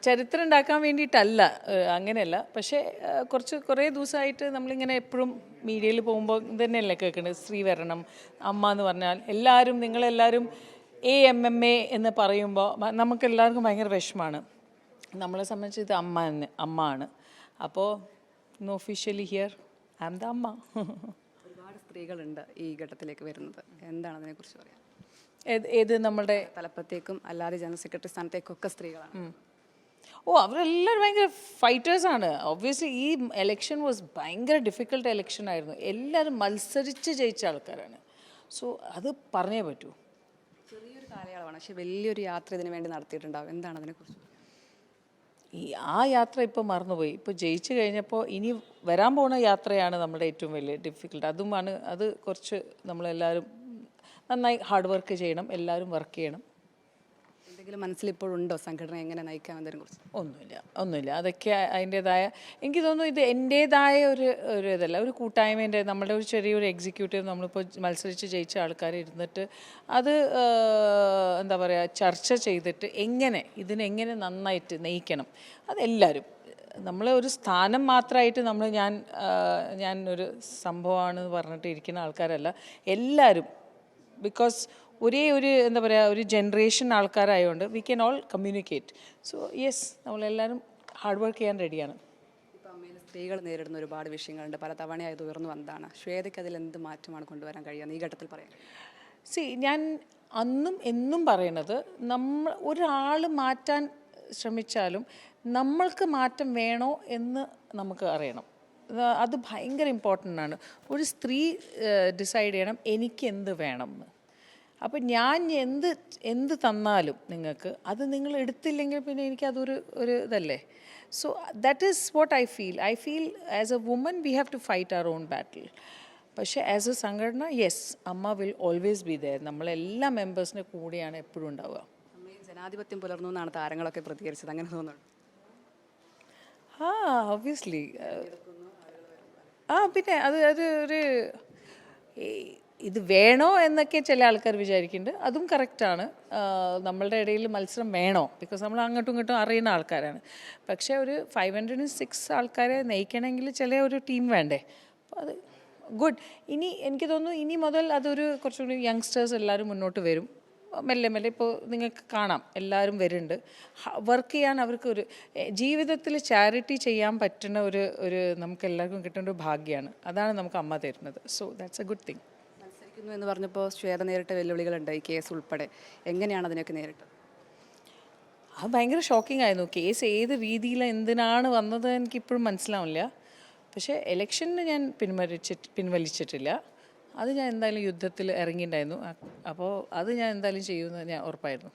ചരിത്രം ഉണ്ടാക്കാൻ വേണ്ടിയിട്ടല്ല, അങ്ങനെയല്ല. പക്ഷേ കുറേ ദിവസമായിട്ട് നമ്മളിങ്ങനെ എപ്പോഴും മീഡിയയിൽ പോകുമ്പോൾ തന്നെയല്ലേ കേൾക്കുന്നത്, സ്ത്രീ വരണം, അമ്മ എന്ന് പറഞ്ഞാൽ എല്ലാവരും, നിങ്ങളെല്ലാവരും AMMA എന്ന് പറയുമ്പോൾ നമുക്കെല്ലാവർക്കും ഭയങ്കര വിഷമമാണ്. നമ്മളെ സംബന്ധിച്ച് ഇത് അമ്മ ആണ്. അപ്പോൾ officially here I am the amma. ഒരുപാട് സ്ത്രീകളുണ്ട് ഈ ഘട്ടത്തിലേക്ക് വരുന്നത്, എന്താണ് അതിനെക്കുറിച്ച് പറയാം? ഏത് നമ്മളുടെ തലപ്പത്തേക്കും അല്ലാതെ ജനറൽ സെക്രട്ടറി സ്ഥാനത്തേക്കൊക്കെ സ്ത്രീകളാണ്. അവരെല്ലാവരും ഭയങ്കര ഫൈറ്റേഴ്സാണ്. ഒബ്വിയസ്ലി ഈ എലക്ഷൻ വാസ് ഭയങ്കര ഡിഫിക്കൽട്ട് എലക്ഷൻ ആയിരുന്നു. എല്ലാവരും മത്സരിച്ച് ജയിച്ച ആൾക്കാരാണ്. സോ അത് പറഞ്ഞേ പറ്റൂ. ചെറിയൊരു കാലയളവാണ്, പക്ഷെ വലിയൊരു യാത്ര ഇതിനു വേണ്ടി നടത്തിയിട്ടുണ്ടാവും. എന്താണ് അതിനെക്കുറിച്ച്? ആ യാത്ര ഇപ്പോൾ മറന്നുപോയി. ഇപ്പോൾ ജയിച്ചു കഴിഞ്ഞപ്പോൾ ഇനി വരാൻ പോകുന്ന യാത്രയാണ് നമ്മുടെ ഏറ്റവും വലിയ ഡിഫിക്കൽട്ട്. അത് കുറച്ച് നമ്മളെല്ലാവരും നന്നായി ഹാർഡ് വർക്ക് ചെയ്യണം, എല്ലാവരും വർക്ക് ചെയ്യണം. എന്തെങ്കിലും മനസ്സിലിപ്പോഴുണ്ടോ സംഘടന എങ്ങനെ നയിക്കാമെന്നതിനെ കുറിച്ച്? ഒന്നുമില്ല. അതൊക്കെ അതിൻ്റേതായ, എനിക്ക് തോന്നുന്നു ഇത് എൻ്റേതായ ഒരു ഇതല്ല, ഒരു കൂട്ടായ്മേൻ്റെ, നമ്മുടെ ഒരു ചെറിയൊരു എക്സിക്യൂട്ടീവ് നമ്മളിപ്പോൾ മത്സരിച്ച് ജയിച്ച ആൾക്കാർ ഇരുന്നിട്ട് അത് എന്താ പറയുക, ചർച്ച ചെയ്തിട്ട് ഇതിനെങ്ങനെ നന്നായിട്ട് നയിക്കണം, അതെല്ലാവരും. നമ്മൾ ഒരു സ്ഥാനം മാത്രമായിട്ട് ഞാൻ ഒരു സംഭവമാണെന്ന് പറഞ്ഞിട്ട് ഇരിക്കുന്ന ആൾക്കാരല്ല എല്ലാവരും. ബിക്കോസ് എന്താ പറയുക, ഒരു ജനറേഷൻ ആൾക്കാരായതുകൊണ്ട് we can all communicate. So yes, നമ്മളെല്ലാവരും ഹാർഡ് വർക്ക് ചെയ്യാൻ റെഡിയാണ്. ഇപ്പോൾ അമ്മയിൽ സ്ത്രീകൾ നേരിടുന്ന ഒരുപാട് വിഷയങ്ങളുണ്ട്, പല തവണയായത് ഉയർന്നു വന്നതാണ്. ശ്വേതയ്ക്ക് അതിൽ എന്ത് മാറ്റമാണ് കൊണ്ടുവരാൻ കഴിയുക ഈ ഘട്ടത്തിൽ പറയാം? ഞാൻ എന്നും പറയണത്, ഒരാൾ മാറ്റാൻ ശ്രമിച്ചാലും നമ്മൾക്ക് മാറ്റം വേണോ എന്ന് നമുക്ക് അറിയണം. അത് ഭയങ്കര ഇമ്പോർട്ടൻ്റ് ആണ്. ഒരു സ്ത്രീ ഡിസൈഡ് ചെയ്യണം എനിക്ക് എന്ത് വേണം എന്ന്. അപ്പം ഞാൻ എന്ത് തന്നാലും നിങ്ങൾക്ക് അത് നിങ്ങൾ എടുത്തില്ലെങ്കിൽ പിന്നെ എനിക്കതൊരു ഇതല്ലേ. So that is what I feel as a woman we have to fight our own battle. പക്ഷേ ആസ് എ സംഘടന, yes, AMMA will always be there. നമ്മളെല്ലാ മെമ്പേഴ്സിൻ്റെ കൂടെയാണ് എപ്പോഴും ഉണ്ടാവുക. അമ്മയിൽ ജനാധിപത്യം പുലർന്നു എന്നാണ് താരങ്ങളൊക്കെ പ്രതികരിച്ചത്, അങ്ങനെ തോന്നുന്നു? ഒബ്വിയസ്ലി. പിന്നെ ഇത് വേണോ എന്നൊക്കെ ചില ആൾക്കാർ വിചാരിക്കുന്നുണ്ട്. അതും കറക്റ്റാണ്. നമ്മളുടെ ഇടയിൽ മത്സരം വേണോ, ബിക്കോസ് നമ്മൾ അങ്ങോട്ടും ഇങ്ങോട്ടും അറിയുന്ന ആൾക്കാരാണ്. പക്ഷേ ഒരു 506 ആൾക്കാരെ നയിക്കണമെങ്കിൽ ചില ഒരു ടീം വേണ്ടേ. അപ്പോൾ അത് ഗുഡ്. എനിക്ക് തോന്നുന്നു ഇനി മുതൽ അതൊരു കുറച്ചുകൂടി യങ്സ്റ്റേഴ്സ് എല്ലാവരും മുന്നോട്ട് വരും. മെല്ലെ ഇപ്പോൾ നിങ്ങൾക്ക് കാണാം എല്ലാവരും വരുന്നുണ്ട്. വർക്ക് ചെയ്യാൻ അവർക്ക് ജീവിതത്തിൽ ചാരിറ്റി ചെയ്യാൻ പറ്റുന്ന നമുക്ക് എല്ലാവർക്കും കിട്ടുന്ന ഒരു ഭാഗ്യമാണ്. അതാണ് നമുക്ക് അമ്മ തരുന്നത്. So that's A good thing. മത്സരിക്കുന്നു എന്ന് പറഞ്ഞപ്പോൾ ശ്വേത നേരിട്ട വെല്ലുവിളികളുണ്ട്, ഈ കേസ് ഉൾപ്പെടെ. എങ്ങനെയാണ് അതിനൊക്കെ നേരിട്ടത്? അത് ഭയങ്കര ഷോക്കിംഗ് ആയിരുന്നു. കേസ് ഏത് രീതിയിൽ എന്തിനാണ് വന്നത് എനിക്കിപ്പോഴും മനസ്സിലാവില്ല. പക്ഷേ എലക്ഷന് ഞാൻ പിൻവലിച്ചിട്ടില്ല. അത് ഞാൻ എന്തായാലും യുദ്ധത്തിൽ ഇറങ്ങിയിട്ടുണ്ടായിരുന്നു. അപ്പോൾ അത് ഞാൻ എന്തായാലും ചെയ്യുമെന്ന് ഞാൻ ഉറപ്പായിരുന്നു.